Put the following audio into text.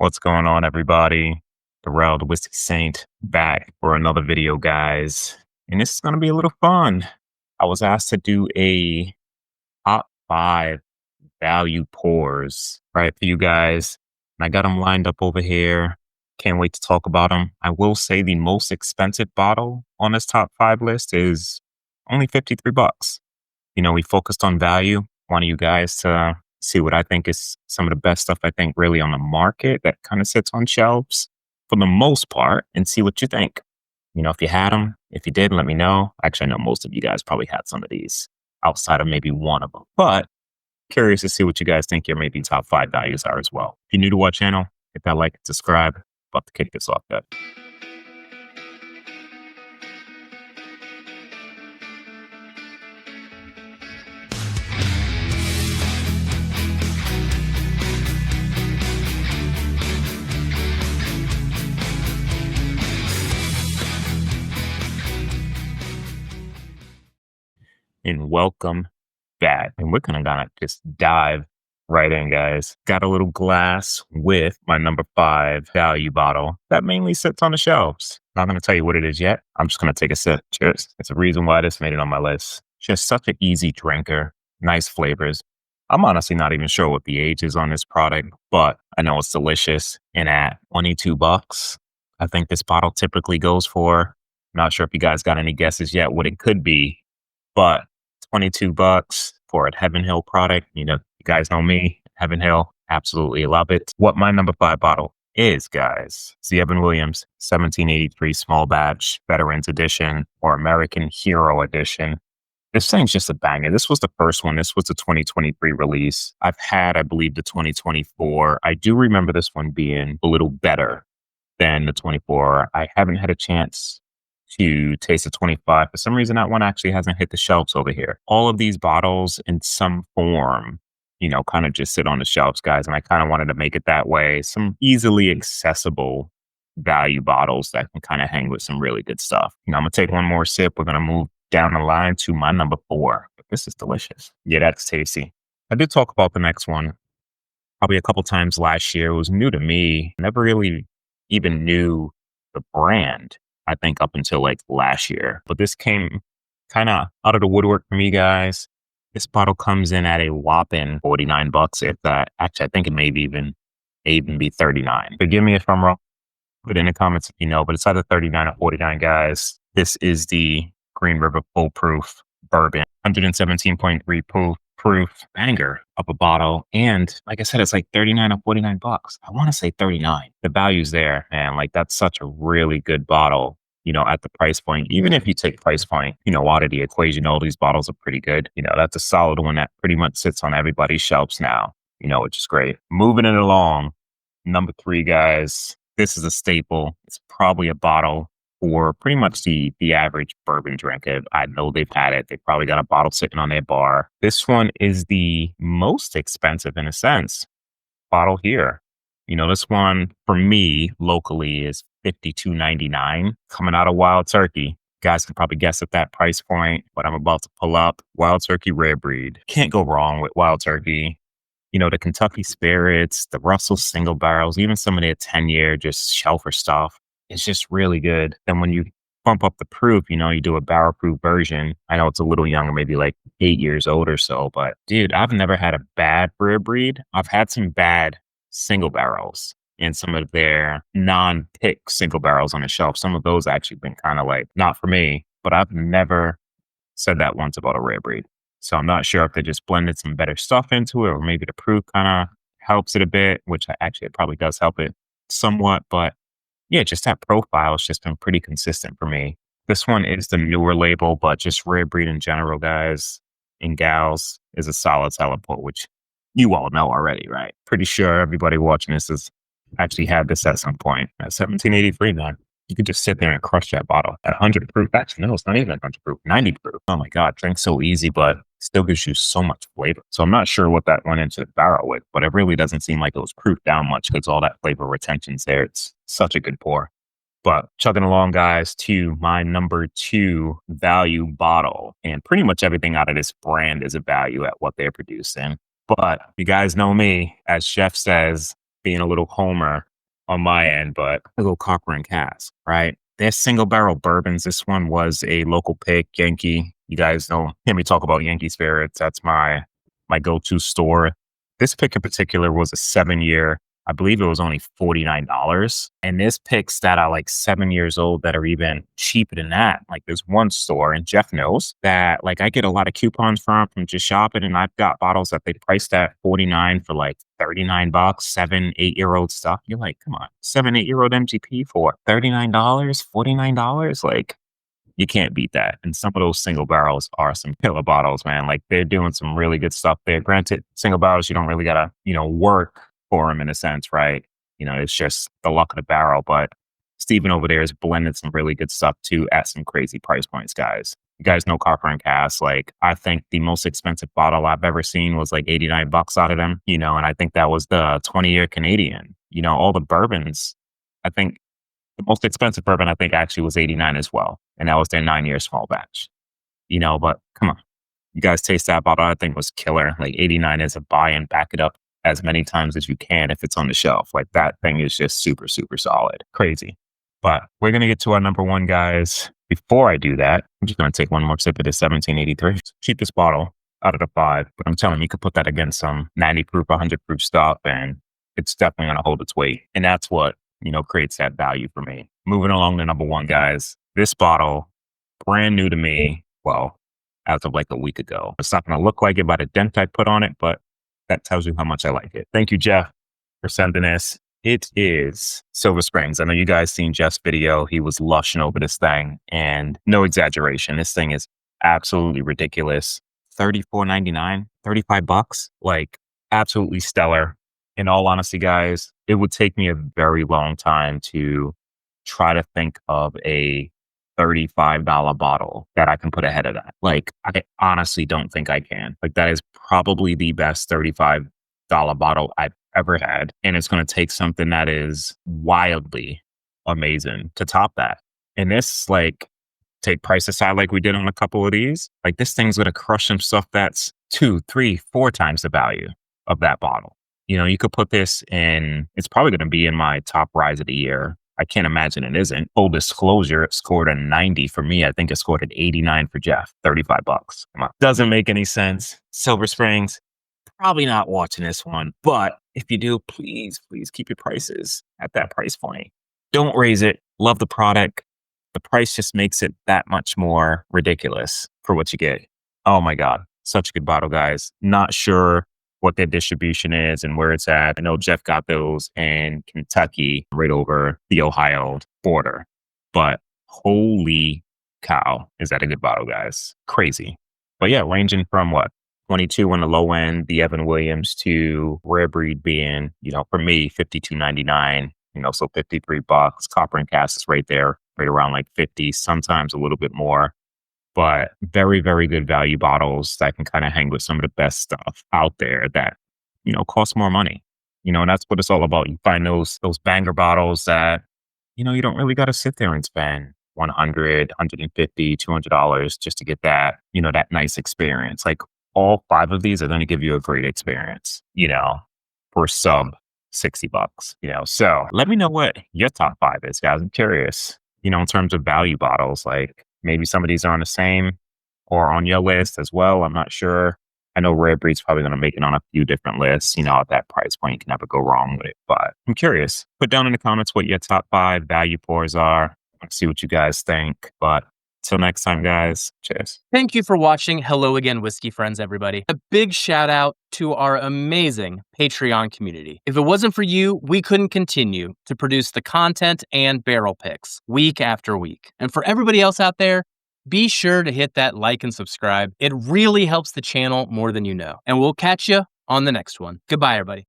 What's going on, everybody? Durell, the Whiskey Saint, back for another video, guys. And this is going to be a little fun. I was asked to do a top 5 value pours, right, for you guys. And I got them lined up over here. Can't wait to talk about them. I will say the most expensive bottle on this top 5 list is only 53 bucks. We focused on value. Want you guys to see what I think is some of the best stuff I think really on the market that kind of sits on shelves for the most part and see what you think. If you had them, if you did, let me know. Actually, I know most of you guys probably had some of these outside of maybe one of them, but curious to see what you guys think your maybe top 5 values are as well. If you're new to our channel, hit that like and subscribe. About to kick this off, guys. And welcome back. And we're gonna just dive right in, guys. Got a little glass with my number 5 value bottle that mainly sits on the shelves. Not gonna tell you what it is yet. I'm just gonna take a sip. Cheers. It's a reason why this made it on my list. Just such an easy drinker, nice flavors. I'm honestly not even sure what the age is on this product, but I know it's delicious. And at 22 bucks, I think this bottle typically goes for. Not sure if you guys got any guesses yet what it could be, but 22 bucks for a Heaven Hill product. You guys know me, Heaven Hill, absolutely love it. What my number 5 bottle is, guys, it's the Evan Williams 1783 small batch Veterans Edition or American Hero Edition. This thing's just a banger. This was the first one. This was the 2023 release. I've had, I believe, the 2024. I do remember this one being a little better than the 24. I haven't had a chance to taste the 25. For some reason, that one actually hasn't hit the shelves over here. All of these bottles in some form, kind of just sit on the shelves, guys. And I kind of wanted to make it that way. Some easily accessible value bottles that can kind of hang with some really good stuff. I'm going to take one more sip. We're going to move down the line to my number 4. But this is delicious. Yeah, that's tasty. I did talk about the next one probably a couple times last year. It was new to me. Never really even knew the brand, I think, up until like last year. But this came kind of out of the woodwork for me, guys. This bottle comes in at a whopping 49 bucks. If that, actually, I think it may even be 39. Forgive me if I'm wrong. Put in the comments if you know, but it's either 39 or 49, guys. This is the Green River Full Proof Bourbon, 117.3 proof banger of a bottle. And like I said, it's like 39 or 49 bucks. I want to say 39. The value's there, man. Like, that's such a really good bottle, at the price point. Even if you take price point, out of the equation, all these bottles are pretty good. That's a solid one that pretty much sits on everybody's shelves now, which is great. Moving it along, number 3, guys. This is a staple. It's probably a bottle for pretty much the average bourbon drinker. I know they've had it. They probably got a bottle sitting on their bar. This one is the most expensive, in a sense, bottle here. This one for me locally is $52.99 coming out of Wild Turkey. You guys can probably guess at that price point, but I'm about to pull up Wild Turkey Rare Breed. Can't go wrong with Wild Turkey. The Kentucky Spirits, the Russell Single Barrels, even some of their 10-year just shelfer stuff. It's just really good. Then when you bump up the proof, you do a barrel proof version. I know it's a little younger, maybe like 8 years old or so, but dude, I've never had a bad Rare Breed. I've had some bad single barrels and some of their non-pick single barrels on the shelf. Some of those actually been kind of like, not for me, but I've never said that once about a Rare Breed. So I'm not sure if they just blended some better stuff into it, or maybe the proof kind of helps it a bit, which actually it probably does help it somewhat. But yeah, just that profile has just been pretty consistent for me. This one is the newer label, but just Rare Breed in general, guys and gals, is a solid seller port, which you all know already, right? Pretty sure everybody watching this has actually had this at some point. At 1783, man, you could just sit there and crush that bottle at 100 proof. Actually, no, it's not even 100 proof, 90 proof. Oh my God, drinks so easy, but still gives you so much flavor. So I'm not sure what that went into the barrel with, but it really doesn't seem like it was proofed down much because all that flavor retention's there. It's such a good pour. But chugging along, guys, to my number 2 value bottle. And pretty much everything out of this brand is a value at what they're producing. But you guys know me, as Chef says, being a little homer, on my end, but a little Copper and Cask, right? They're single barrel bourbons. This one was a local pick, Yankee. You guys know, hear me talk about Yankee spirits. That's my go-to store. This pick in particular was a 7 year. I believe it was only $49. And there's picks that are like 7 years old that are even cheaper than that. Like there's one store, and Jeff knows that like I get a lot of coupons from just shopping, and I've got bottles that they priced at 49 for like $39, 7, 8 year old stuff. You're like, come on, 7, 8 year old MGP for $39, $49? Like you can't beat that. And some of those single barrels are some killer bottles, man. Like they're doing some really good stuff there. Granted, single barrels, you don't really gotta, work for them in a sense, right? It's just the luck of the barrel. But Steven over there is blending some really good stuff too at some crazy price points, guys. You guys know Copper and Cask. Like I think the most expensive bottle I've ever seen was like $89 out of them, and I think that was the 20-year Canadian. All the bourbons, I think the most expensive bourbon I think actually was 89 as well. And that was their 9 year small batch. But come on. You guys taste that bottle. I think it was killer. Like 89 is a buy and back it up as many times as you can if it's on the shelf. Like that thing is just super, super solid. Crazy. But we're going to get to our number one, guys. Before I do that, I'm just going to take one more sip of this 1783. It's the cheapest bottle out of the five. But I'm telling you, you could put that against some 90 proof, 100 proof stuff, and it's definitely going to hold its weight. And that's what, creates that value for me. Moving along to number one, guys. This bottle, brand new to me. Well, as of like a week ago. It's not going to look like it by the dent I put on it, but that tells you how much I like it. Thank you, Jeff, for sending this. It is Silver Springs. I know you guys seen Jeff's video. He was lushing over this thing, and no exaggeration. This thing is absolutely ridiculous. $34.99, $35. Like absolutely stellar. In all honesty, guys, it would take me a very long time to try to think of a $35 bottle that I can put ahead of that. Like, I honestly don't think I can. Like, that is probably the best $35 bottle I've ever had. And it's going to take something that is wildly amazing to top that. And this, like, take price aside like we did on a couple of these, like, this thing's going to crush some stuff that's 2, 3, 4 times the value of that bottle. You could put this in, it's probably going to be in my top rise of the year. I can't imagine it isn't. Full disclosure, it scored a 90 for me. I think it scored an 89 for Jeff. $35. Come on. Doesn't make any sense. Silver Springs, probably not watching this one. But if you do, please keep your prices at that price point. Don't raise it. Love the product. The price just makes it that much more ridiculous for what you get. Oh my God. Such a good bottle, guys. Not sure what their distribution is and where it's at. I know Jeff got those in Kentucky, right over the Ohio border. But holy cow, is that a good bottle, guys? Crazy. But yeah, ranging from what? 22 on the low end, the Evan Williams, to Rare Breed being, for me, $52.99, so $53. Copper and Cask is right there, right around like 50, sometimes a little bit more. But very, very good value bottles that can kind of hang with some of the best stuff out there that, cost more money. And that's what it's all about. You find those banger bottles that, you don't really got to sit there and spend $100, $150, $200 just to get that, that nice experience. Like all 5 of these are going to give you a great experience, for sub $60, So let me know what your top 5 is, guys. I'm curious, in terms of value bottles, like, maybe some of these are on the same or on your list as well. I'm not sure. I know Rare Breed's probably going to make it on a few different lists. At that price point, you can never go wrong with it. But I'm curious. Put down in the comments what your top 5 value pours are. Let's see what you guys think. But till next time, guys, cheers. Thank you for watching. Hello again, whiskey friends, everybody. A big shout out to our amazing Patreon community. If it wasn't for you, we couldn't continue to produce the content and barrel picks week after week. And for everybody else out there, be sure to hit that like and subscribe. It really helps the channel more than you know. And we'll catch you on the next one. Goodbye, everybody.